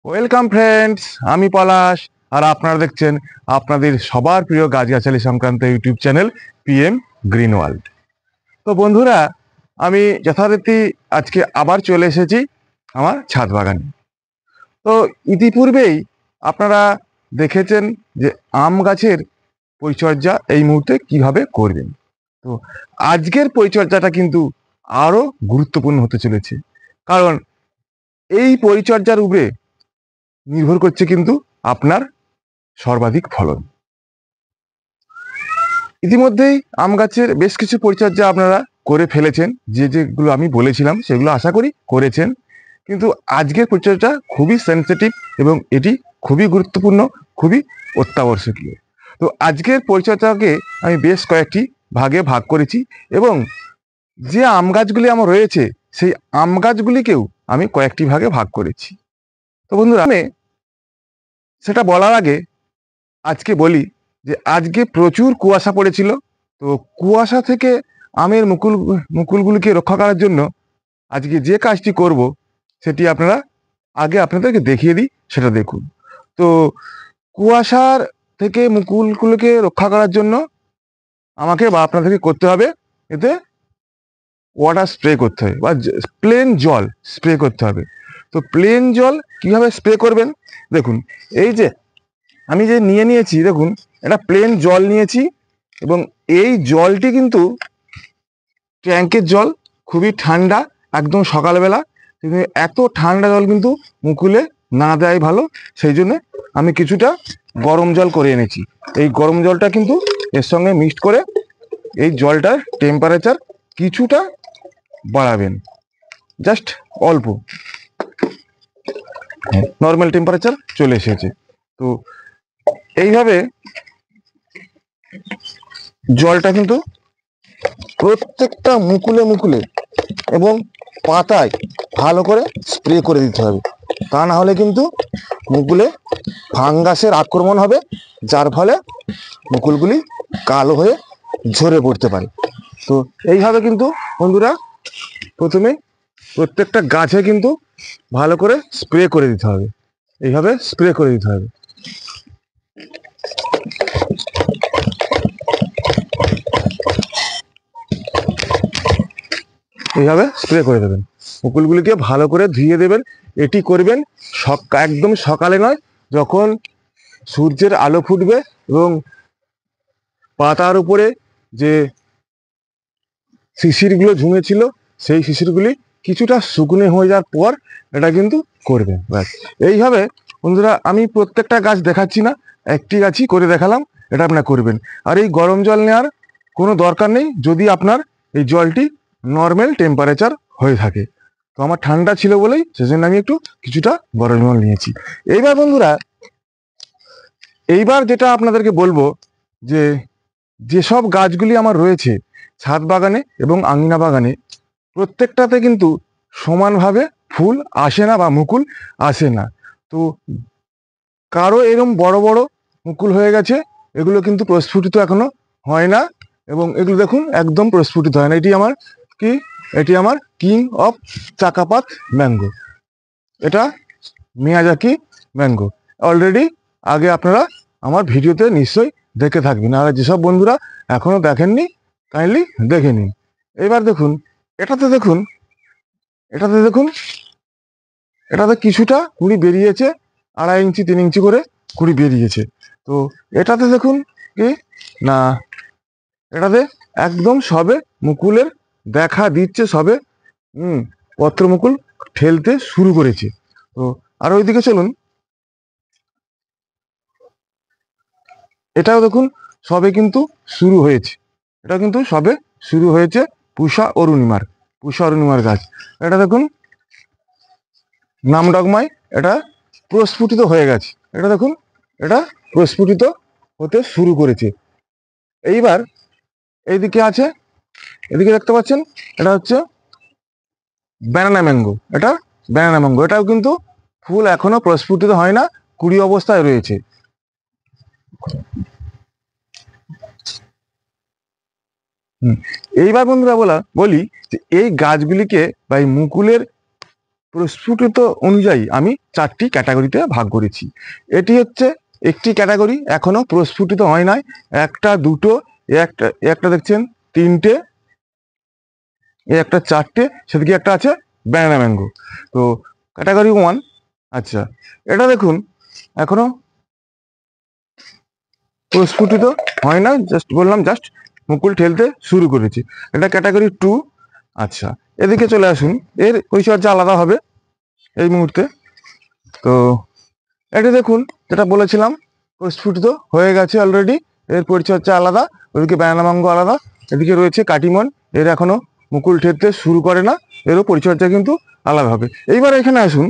Welcome friends, আমি পলাশ। আর আপনারা দেখছেন আপনাদের সবার প্রিয় গাছগাছালি সংক্রান্ত YouTube channel PM green world. তো বন্ধুরা, আমি যথারীতি আজকে আবার চলে এসেছি আমার ছাদ বাগানে। তো ইতিপূর্বেই আপনারা দেখেছেন যে আম গাছের পরিচর্যা এই মুহূর্তে কিভাবে করবেন। তো আজকের পরিচর্যাটা কিন্তু আরো গুরুত্বপূর্ণ হতে চলেছে, কারণ এই পরিচর্যার উপরে নির্ভর করছে কিন্তু আপনার সর্বাধিক ফলন। ইতিমধ্যেই আম গাছের বেশ কিছু পরিচর্যা আপনারা করে ফেলেছেন, যেগুলো আমি বলেছিলাম সেগুলো আশা করি করেছেন। কিন্তু আজকের পরিচর্যা খুবই সেন্সিটিভ এবং এটি খুবই গুরুত্বপূর্ণ, খুবই অত্যাবশ্যকীয়। তো আজকের পরিচর্যাকে আমি বেশ কয়েকটি ভাগে ভাগ করেছি, এবং যে আম গাছগুলি আমার রয়েছে সেই আম গাছগুলিকেও আমি কয়েকটি ভাগে ভাগ করেছি। তো বন্ধুরা, আমি সেটা বলার আগে আজকে বলি যে আজকে প্রচুর কুয়াশা পড়েছিল। তো কুয়াশা থেকে আমের মুকুলগুলিকে রক্ষা করার জন্য আজকে যে কাজটি করব সেটি আপনারা আগে আপনাদেরকে দেখিয়ে দিই, সেটা দেখুন। তো কুয়াশার থেকে মুকুলগুলোকে রক্ষা করার জন্য আমাকে বা আপনাদেরকে করতে হবে, এতে ওয়াটার স্প্রে করতে হবে বা প্লেন জল স্প্রে করতে হবে। তো প্লেন জল কিভাবে স্প্রে করবেন দেখুন। এই যে আমি যে নিয়েছি দেখুন, এটা প্লেন জল নিয়েছি, এবং এই জলটি কিন্তু ট্যাঙ্কের জল, খুবই ঠান্ডা, একদম সকালবেলা। কিন্তু এত ঠান্ডা জল কিন্তু মুকুলে না দেয় ভালো, সেই জন্য আমি কিছুটা গরম জল করে এনেছি। এই গরম জলটা কিন্তু এর সঙ্গে মিক্সড করে এই জলটার টেম্পারেচার কিছুটা বাড়াবেন, জাস্ট অল্প, নর্মাল টেম্পারেচার চলে এসেছে। তো এইভাবে জলটা কিন্তু প্রত্যেকটা মুকুলে মুকুলে এবং পাতায় ভালো করে স্প্রে করে দিতে হবে। তা না হলে কিন্তু মুকুলে ফাঙ্গাসের আক্রমণ হবে, যার ফলে মুকুলগুলি কালো হয়ে ঝরে পড়তে পারে। তো এইভাবে কিন্তু বন্ধুরা প্রথমে প্রত্যেকটা গাছে কিন্তু ভালো করে স্প্রে করে দিতে হবে, এইভাবে স্প্রে করে দিতে হবে। এইভাবে স্প্রে করে দেবেন, মুকুলগুলিকে ভালো করে ধুয়ে দেবেন। এটি করবেন একদম সকালে নয়, যখন সূর্যের আলো ফুটবে এবং পাতার উপরে যে শিশিরগুলো ঝুমেছিল সেই শিশিরগুলি কিছুটা শুকনো হয়ে যাওয়ার পর এটা কিন্তু করবেন। ব্যাস, এইভাবে বন্ধুরা আমি প্রত্যেকটা গাছ দেখাচ্ছি না, একটি গাছই করে দেখালাম, এটা আপনারা করবেন। আর এই গরম জল নেওয়ার কোনো দরকার নেই যদি আপনার এই জলটি নর্মাল টেম্পারেচার হয়ে থাকে। তো আমার ঠান্ডা ছিল বলেই সেজন্য আমি একটু কিছুটা গরম জল নিয়েছি। এইবার বন্ধুরা, এইবার যেটা আপনাদেরকে বলবো, যে যেসব গাছগুলি আমার রয়েছে ছাদ বাগানে এবং আঙিনা বাগানে, প্রত্যেকটাতে কিন্তু সমানভাবে ফুল আসে না বা মুকুল আসে না। তো কারো এরকম বড় বড় মুকুল হয়ে গেছে, এগুলো কিন্তু প্রস্ফুটিত এখনো হয় না, এবং এগুলো দেখুন একদম প্রস্ফুটিত হয় না। এটি আমার কিং অফ চাকাপাত ম্যাঙ্গো, এটা মিয়াজাকি ম্যাঙ্গো। অলরেডি আগে আপনারা আমার ভিডিওতে নিশ্চয়ই দেখে থাকবেন, আর যেসব বন্ধুরা এখনো দেখেননি কাইন্ডলি দেখে নিন। এবার দেখুন, এটাতে দেখুন, এটাতে দেখুন, এটাতে কিছুটা কুড়ি বেরিয়েছে, 2.5 ইঞ্চি 3 ইঞ্চি করে কুড়ি বেরিয়েছে। তো এটাতে দেখুন কি না, এটাতে একদম সবে মুকুলের দেখা দিচ্ছে, সবে পত্র মুকুল ঠেলতে শুরু করেছে। তো আর ওইদিকে চলুন, এটাও দেখুন সবে কিন্তু শুরু হয়েছে, এটা কিন্তু সবে শুরু হয়েছে। পুষা অরুণিমার গাছ, এটা দেখুন নামডগমায় এটা প্রস্ফুটিত হয়ে গেছে, এটা দেখুন এটা প্রস্ফুটিত হতে শুরু করেছে। এইবার এইদিকে আছে, এদিকে দেখতে পাচ্ছেন, এটা হচ্ছে ব্যানানা ম্যাঙ্গো, এটাও কিন্তু ফুল এখনো প্রস্ফুটিত হয় না, কুড়ি অবস্থায় রয়েছে। এইবার বন্ধুরা বলি যে এই গাছগুলিকে বা এই মুকুলের প্রস্ফুটিত অনুযায়ী আমি 4টি ক্যাটাগরিতে ভাগ করেছি। এটি হচ্ছে একটি ক্যাটাগরি, এখনো প্রস্ফুটিত হয় নাই। একটা, দুটো, একটা দেখছেন, তিনটে, একটা, চারটে, সেদিকে একটা আছে ব্যানানা ম্যাঙ্গো। তো ক্যাটাগরি 1, আচ্ছা, এটা দেখুন এখনো প্রস্ফুটিত হয় না, জাস্ট বললাম, জাস্ট মুকুল ঠেলতে শুরু করেছি। এটা ক্যাটাগরি 2। আচ্ছা, এদিকে চলে আসুন, এর পরিচর্যা আলাদা হবে এই মুহূর্তে। তো এটা দেখুন, যেটা বলেছিলাম প্রস্ফুটিত হয়ে গেছে অলরেডি, এর পরিচর্যা আলাদা। ওদিকে ব্যানানা ম্যাঙ্গো আলাদা। এদিকে রয়েছে কাটিমন, এর এখনো মুকুল ঠেলতে শুরু করে না, এরও পরিচর্যা কিন্তু আলাদা হবে। এইবার এখানে আসুন,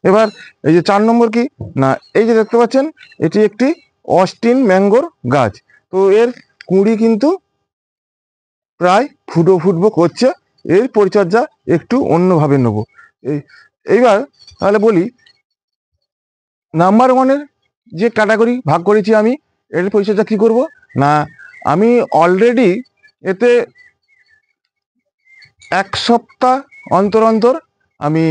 এবার এই যে 4 নম্বর কি না, এই যে দেখতে পাচ্ছেন, এটি একটি অস্টিন ম্যাঙ্গোর গাছ। তো এর কুঁড়ি কিন্তু প্রায় ফুটবো করছে, এর পরিচর্যা একটু অন্যভাবে নেব। এইবার তাহলে বলি, নাম্বার 1-এর যে ক্যাটাগরি ভাগ করেছি আমি, এর পরিচর্যা কি করব না, আমি অলরেডি এতে 1 সপ্তাহ অন্তর অন্তর আমি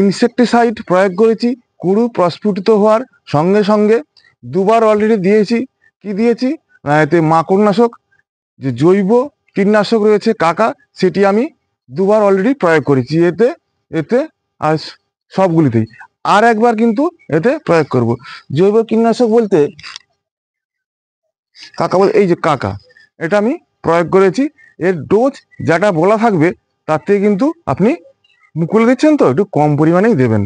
ইনসেকটিসাইড প্রয়োগ করেছি। কুঁড়ি প্রস্ফুটিত হওয়ার সঙ্গে সঙ্গে 2বার অলরেডি দিয়েছি। কি দিয়েছি না, এতে মাকড়নাশক, যে জৈব কীটনাশক রয়েছে কাকা, সেটি আমি 2বার অলরেডি প্রয়োগ করেছি এতে এতে আর সবগুলিতেই। আর একবার কিন্তু এতে প্রয়োগ করব। জৈব কীটনাশক বলতে কাকা বল, এই যে কাকা, এটা আমি প্রয়োগ করেছি। এর ডোজ যেটা বলা থাকবে তার থেকে কিন্তু আপনি মুকুলে দিচ্ছেন তো একটু কম পরিমাণেই দেবেন।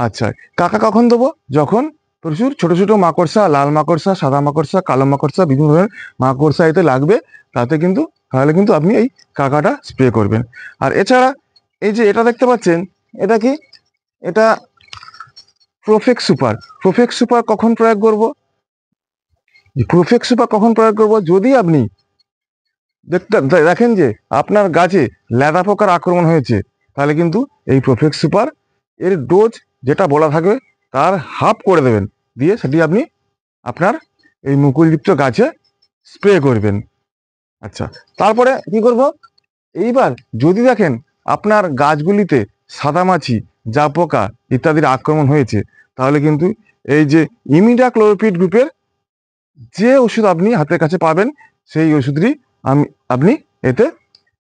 আচ্ছা, কাকা কখন দেবো, যখন প্রচুর ছোট ছোট মাকড়সা, লাল মাকড়সা, সাদা মাকড়সা, কালো মাকড়সা, বিভিন্ন ধরনের মাকড়সা এতে লাগবে, তাতে কিন্তু তাহলে কিন্তু আপনি এই কাকাটা স্প্রে করবেন। আর এছাড়া এই যে এটা দেখতে পাচ্ছেন, এটা কি, এটা প্রোফেক্স সুপার। প্রোফেক্স সুপার কখন প্রয়োগ করব, প্রোফেক্স সুপার কখন প্রয়োগ করব, যদি আপনি দেখেন যে আপনার গাছে লেদা পোকার আক্রমণ হয়েছে, তাহলে কিন্তু এই প্রোফেক্স সুপার এর ডোজ যেটা বলা থাকবে তার হাফ করে দেবেন, দিয়ে সেটি আপনি আপনার এই মুকুলযুক্ত গাছে স্প্রে করবেন। আচ্ছা, তারপরে কি করব, এইবার যদি দেখেন আপনার গাছগুলিতে সাদামাছি, জা পোকা ইত্যাদির আক্রমণ হয়েছে, তাহলে কিন্তু এই যে ইমিডাক্লোপিড গ্রুপের যে ওষুধ আপনি হাতের কাছে পাবেন, সেই ওষুধটি আপনি এতে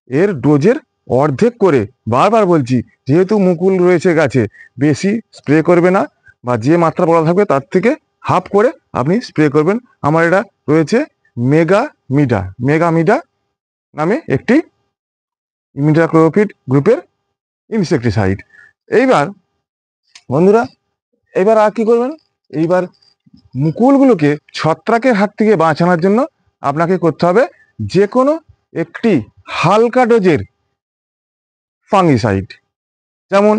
এর ডোজের অর্ধেক করে, বারবার বলছি, যেহেতু মুকুল রয়েছে গাছে, বেশি স্প্রে করবে না, বা যে মাত্রা বলা থাকবে তার থেকে হাফ করে আপনি স্প্রে করবেন। আমার এটা রয়েছে মেগামিডা নামে একটি ইমিডাক্লোপিড গ্রুপের ইনসেকটিসাইড। এইবার বন্ধুরা, এবার আর কি করবেন, এইবার মুকুলগুলোকে ছত্রাকের হাত থেকে বাঁচানোর জন্য আপনাকে করতে হবে যে কোনো একটি হালকা ডোজের ফাঙ্গিসাইড। যেমন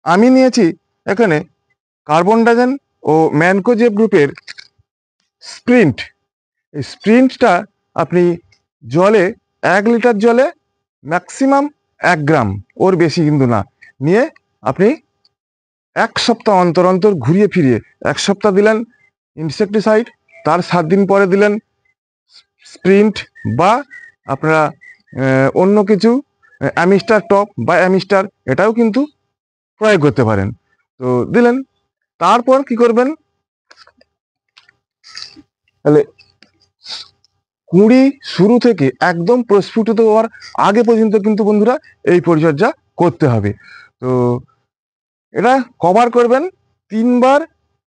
আমি নিয়েছি এখানে কার্বনডাজেন ও ম্যানকোজেব গ্রুপের স্প্রিন্ট। এই স্প্রিন্টটা আপনি জলে, 1 লিটার জলে ম্যাক্সিমাম 1 গ্রাম, ওর বেশি কিন্তু না, নিয়ে আপনি 1 সপ্তাহ অন্তর অন্তর ঘুরিয়ে ফিরিয়ে 1 সপ্তাহ দিলেন ইনসেকটিসাইড, তার 7 দিন পরে দিলেন স্প্রিন্ট, বা আপনারা অন্য কিছু অ্যামিস্টার টপ বা অ্যামিস্টার, এটাও কিন্তু প্রয়োগ করতে পারেন। তো দিলেন, তারপর কি করবেন, তাহলে কুঁড়ি শুরু থেকে একদম প্রস্ফুটিত হওয়ার আগে পর্যন্ত কিন্তু বন্ধুরা এই পরিচর্যা করতে হবে। তো এটা কভার করবেন 3বার,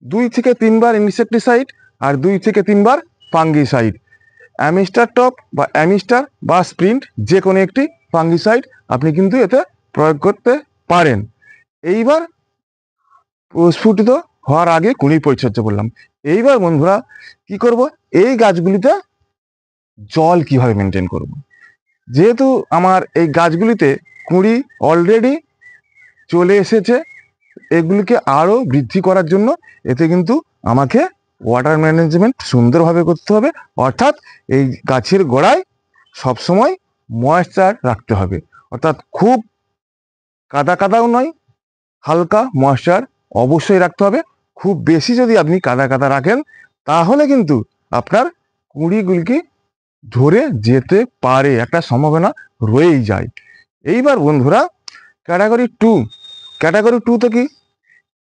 2 থেকে 3বার ইনসেকটিসাইড আর 2 থেকে 3বার ফাঙ্গিসাইড। অ্যামিস্টার টপ বা অ্যামিস্টার বা স্প্রিন্ট, যে কোনো একটি ফাঙ্গিসাইড আপনি কিন্তু এতে প্রয়োগ করতে পারেন। এইবার প্রস্ফুটিত হওয়ার আগে কুঁড়ি পরিচর্যা করলাম। এইবার বন্ধুরা কি করব, এই গাছগুলিতে জল কিভাবে মেনটেন করব। যেহেতু আমার এই গাছগুলিতে কুঁড়ি অলরেডি চলে এসেছে, এগুলিকে আরও বৃদ্ধি করার জন্য এতে কিন্তু আমাকে ওয়াটার ম্যানেজমেন্ট সুন্দরভাবে করতে হবে। অর্থাৎ এই গাছের গোড়ায় সবসময় ময়েশ্চার রাখতে হবে, অর্থাৎ খুব কাদা কাদাও নয়, হালকা ময়েশ্চার অবশ্যই রাখতে হবে। খুব বেশি যদি আপনি কাদা কাদা রাখেন, তাহলে কিন্তু আপনার কুঁড়িগুলিকে ঝরে যেতে পারে, একটা সম্ভাবনা রয়েই যায়। এইবার বন্ধুরা ক্যাটাগরি টুতে কি,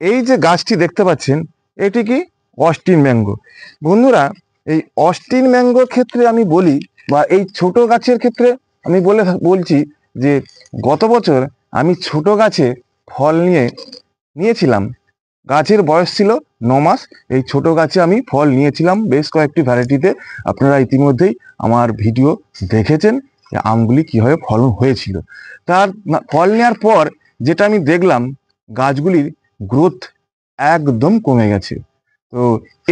এই যে গাছটি দেখতে পাচ্ছেন এটি কি অস্টিন ম্যাঙ্গো। বন্ধুরা এই অস্টিন ম্যাঙ্গোর ক্ষেত্রে আমি বলি, বা এই ছোট গাছের ক্ষেত্রে আমি বলছি যে গত বছর আমি ছোট গাছে ফল নিয়েছিলাম। গাছের বয়স ছিল 9 মাস। এই ছোট গাছে আমি ফল নিয়েছিলাম বেশ কয়েকটি ভ্যারাইটিতে। আপনারা ইতিমধ্যেই আমার ভিডিও দেখেছেন যে আমগুলি কীভাবে ফলন হয়েছিল। ফল নেওয়ার পর যেটা আমি দেখলাম, গাছগুলির গ্রোথ একদম কমে গেছে। তো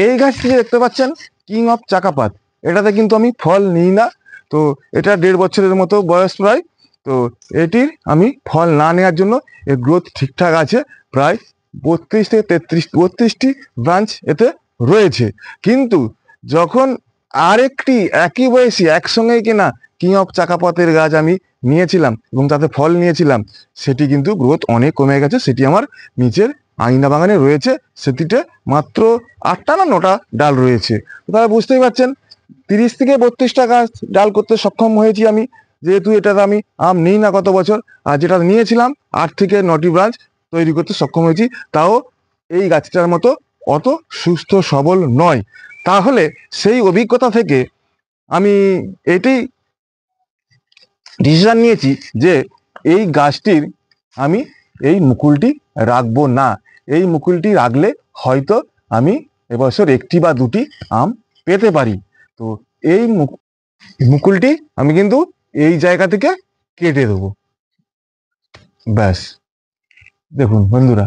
এই গাছটি যে দেখতে পাচ্ছেন কিং অফ চাকাপাত, এটাতে কিন্তু আমি ফল নিই না। তো এটা 1.5 বছরের মতো বয়স প্রায়। তো এটির আমি ফল না নেওয়ার জন্য এর গ্রোথ ঠিকঠাক আছে। প্রায় 32 থেকে 33 32টি ব্রাঞ্চ এতে রয়েছে। কিন্তু যখন আরেকটি একই বয়সী একসঙ্গে কিনা কিং অফ চাকাপাতের গাছ আমি নিয়েছিলাম এবং তাতে ফল নিয়েছিলাম, সেটি কিন্তু গ্রোথ অনেক কমে গেছে। সেটি আমার নিচের আইনা বাগানে রয়েছে। সেটিতে মাত্র 8টা না 9টা ডাল রয়েছে। তাহলে বুঝতেই পারছেন 30 থেকে 32টা গাছ ডাল করতে সক্ষম হয়েছি আমি, যেহেতু এটাতে আমি আম নিই না গত বছর। আর যেটা নিয়েছিলাম 8 থেকে 9টি ব্রাঞ্চ তৈরি করতে সক্ষম হয়েছি, তাও এই গাছটার মতো অত সুস্থ সবল নয়। তাহলে সেই অভিজ্ঞতা থেকে আমি এটি ডিসিশন নিয়েছি যে এই গাছটির আমি এই মুকুলটি রাখবো না। এই মুকুলটি রাখলে হয়তো আমি এবছর 1টি বা 2টি আম পেতে পারি। তো এই মুকুলটি আমি কিন্তু এই জায়গা থেকে কেটে দেবো। ব্যাস, দেখুন বন্ধুরা,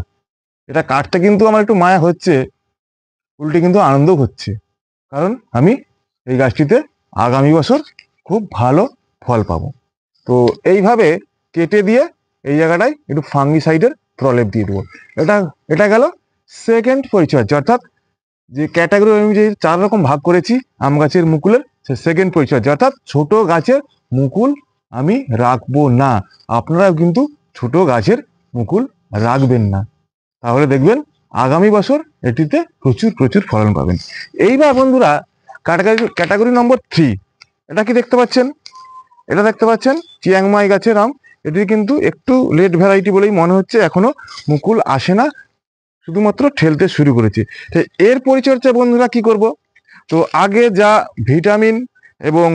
এটা কাটতে কিন্তু আমার একটু মায়া হচ্ছে, উল্টে কিন্তু আনন্দ হচ্ছে। কারণ আমি এই গাছটিতে আগামী বছর খুব ভালো ফল পাবো। তো এইভাবে কেটে দিয়ে এই জায়গাটায় একটু ফাঙ্গিসাইডের প্রলেপ দিয়ে দেবো। এটা এটা গেল সেকেন্ড পরিচর্যা, অর্থাৎ যে ক্যাটাগরি আমি যে 4 রকম ভাগ করেছি আম গাছের মুকুলের, সে সেকেন্ড পরিচর্যা, অর্থাৎ ছোট গাছের মুকুল আমি রাখবো না। আপনারাও কিন্তু ছোট গাছের মুকুল রাখবেন না, তাহলে দেখবেন আগামী বছর এটিতে প্রচুর প্রচুর ফলন পাবেন। এইবার বন্ধুরা ক্যাটাগরি নম্বর 3, এটা কি দেখতে পাচ্ছেন? এটা দেখতে পাচ্ছেন চিয়াংমাই গাছের আম। এটি কিন্তু একটু লেট ভ্যারাইটি বলেই মনে হচ্ছে, এখনো মুকুল আসে না, শুধুমাত্র ঠেলতে শুরু করেছে। তো এর পরিচর্যা বন্ধুরা কি করব? তো আগে যা ভিটামিন এবং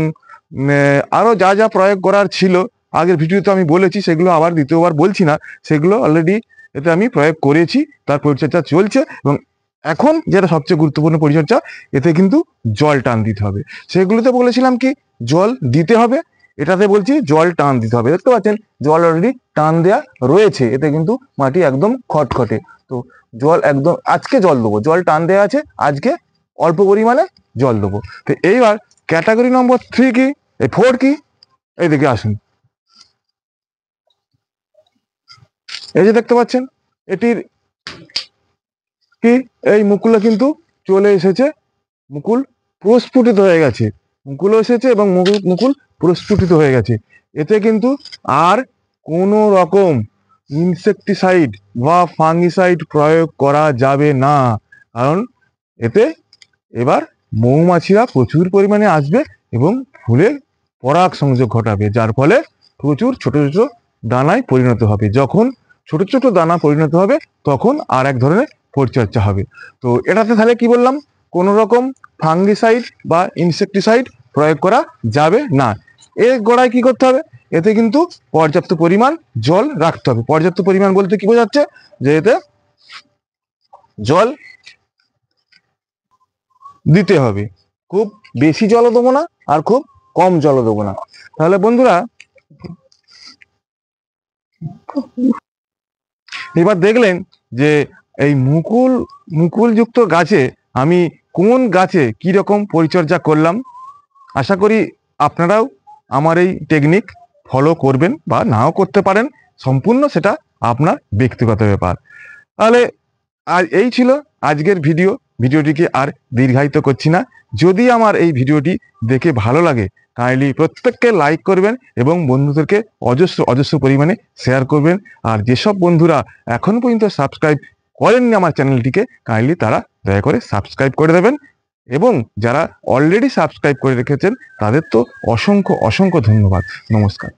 আরও যা যা প্রয়োগ করার ছিল আগের ভিডিওতে আমি বলেছি, সেগুলো আবার দ্বিতীয়বার বলছি না। সেগুলো অলরেডি এতে আমি প্রয়োগ করেছি, তার পরিচর্যা চলছে। এবং এখন যেটা সবচেয়ে গুরুত্বপূর্ণ পরিচর্যা, এতে কিন্তু জল টান দিতে হবে। সেগুলোতে বলেছিলাম কি জল দিতে হবে, এটাতে বলছি জল টান দিতে হবে। দেখতে পাচ্ছেন জল অলরেডি টান দেয়া রয়েছে, এতে কিন্তু মাটি একদম খটখটে। তো জল একদম আজকে জল দেবো, জল টান দেওয়া আছে, আজকে অল্প পরিমাণে জল দেবো। তো এইবার ক্যাটাগরি নম্বর 3 কি, 4 কি, এইদিকে আসুন। এই যে দেখতে পাচ্ছেন এটির কি, এই মুকুলটা কিন্তু চলে এসেছে, মুকুল প্রস্ফুটিত হয়ে গেছে, মুকুলও এসেছে এবং মুকুল প্রস্ফুটিত হয়ে গেছে। এতে কিন্তু আর কোনো রকম ইনসেকটিসাইড বা ফাঙ্গিসাইড প্রয়োগ করা যাবে না, কারণ এতে এবার মৌমাছিরা প্রচুর পরিমাণে আসবে এবং ফুলের পরাগ সংযোগ ঘটাবে, যার ফলে প্রচুর ছোট ছোট দানায় পরিণত হবে। যখন ছোট ছোট দানা পরিণত হবে তখন আর এক ধরনের পরিচর্যা হবে। তো এটাতে তাহলে কি বললাম, কোনো রকম ফাঙ্গিসাইড বা ইনসেকটিসাইড প্রয়োগ করা যাবে না। এর গোড়ায় কি করতে হবে, এতে কিন্তু পর্যাপ্ত পরিমাণ জল রাখতে হবে। পর্যাপ্ত পরিমাণ বলতে কি বোঝাচ্ছে, যে এতে জল দিতে হবে, খুব বেশি জলও দেবো না আর খুব কম জলও দেবো না। তাহলে বন্ধুরা এবার দেখলেন যে এই মুকুলযুক্ত গাছে আমি কোন গাছে কি রকম পরিচর্যা করলাম। আশা করি আপনারাও আমার এই টেকনিক ফলো করবেন বা নাও করতে পারেন, সম্পূর্ণ সেটা আপনার ব্যক্তিগত ব্যাপার। তাহলে আর এই ছিল আজকের ভিডিওটিকে আর দীর্ঘায়িত করছি না। যদি আমার এই ভিডিওটি দেখে ভালো লাগে, কাইন্ডলি প্রত্যেককে লাইক করবেন এবং বন্ধুদেরকে অজস্র অজস্র পরিমাণে শেয়ার করবেন। আর যেসব বন্ধুরা এখন পর্যন্ত সাবস্ক্রাইব করেননি আমার চ্যানেলটিকে, কাইন্ডলি তারা দয়া করে সাবস্ক্রাইব করে দেবেন এবং যারা অলরেডি সাবস্ক্রাইব করে রেখেছেন তাদের তো অসংখ্য অসংখ্য ধন্যবাদ। নমস্কার।